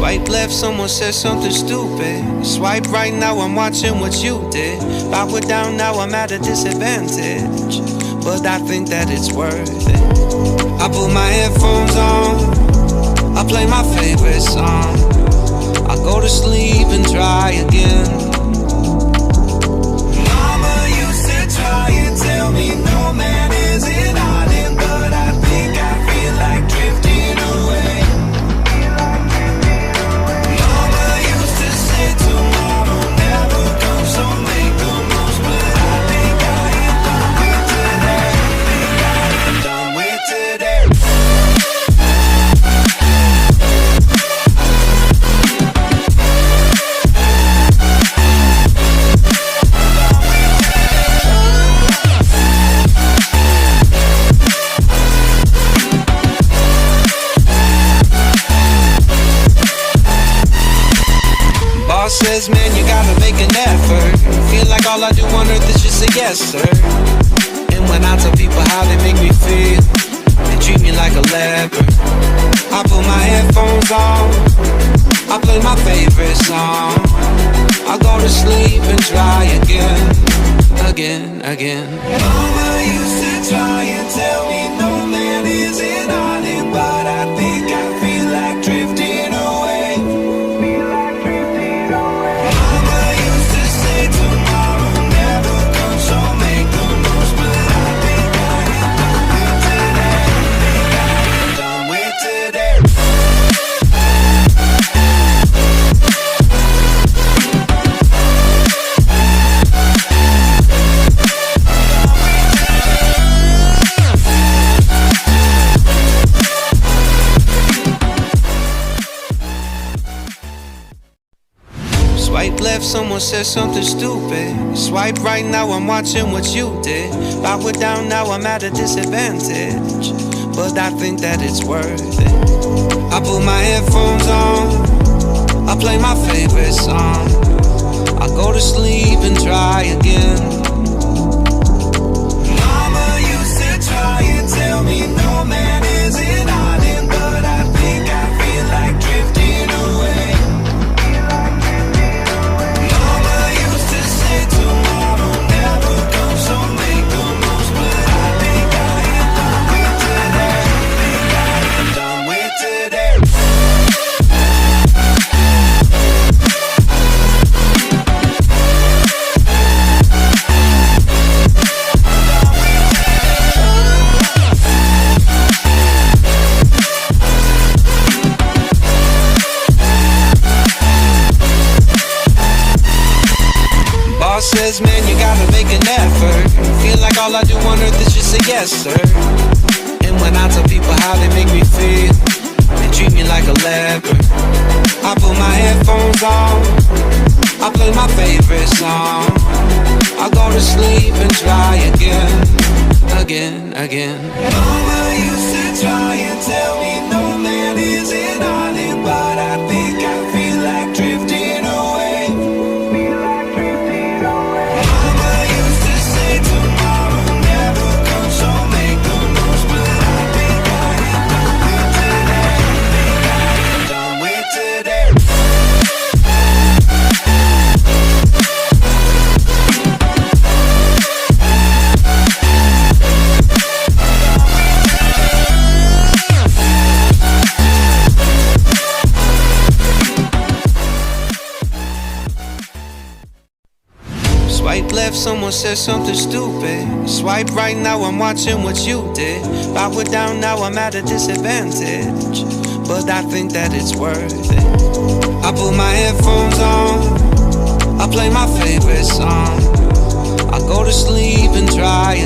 Swipe left, someone said something stupid. Swipe right, now I'm watching what you did. Power down, now I'm at a disadvantage, but I think that it's worth it. I put my headphones on, I play my favorite song, I go to sleep and try again. Mama used to try and tell me no man is an island, but I think I feel like drifting away. Mama used to say tomorrow never comes, so make the most, but I think I am done with today. Think I am done with today. Says, man, you gotta make an effort. Feel like all I do on earth is just say yes, sir. And when I tell people how they make me feel, they treat me like a leper. I put my headphones on, I play my favorite song, I go to sleep and try again. Mama used to try and tell me no man is an island, but I think I feel like drifting away. Swipe left, someone said something stupid. Swipe right, now I'm watching what you did. Power down, now I'm at a disadvantage, but I think that it's worth it. I put my headphones on, I play my favorite song, I go to sleep and try again. Mama used to try and tell me no man is an island, but I think I feel like drifting away. Says, man, you gotta make an effort. Feel like all I do on earth is just say yes, sir. And when I tell people how they make me feel, they treat me like a leper. I put my headphones on, I play my favorite song, I go to sleep and try again. Mama used to try and tell me no man is an island, but I think I feel like drifting away. Swipe left, someone said something stupid. Swipe right, now I'm watching what you did. Power down, now I'm at a disadvantage, but I think that it's worth it. I put my headphones on, I play my favorite song, I go to sleep and try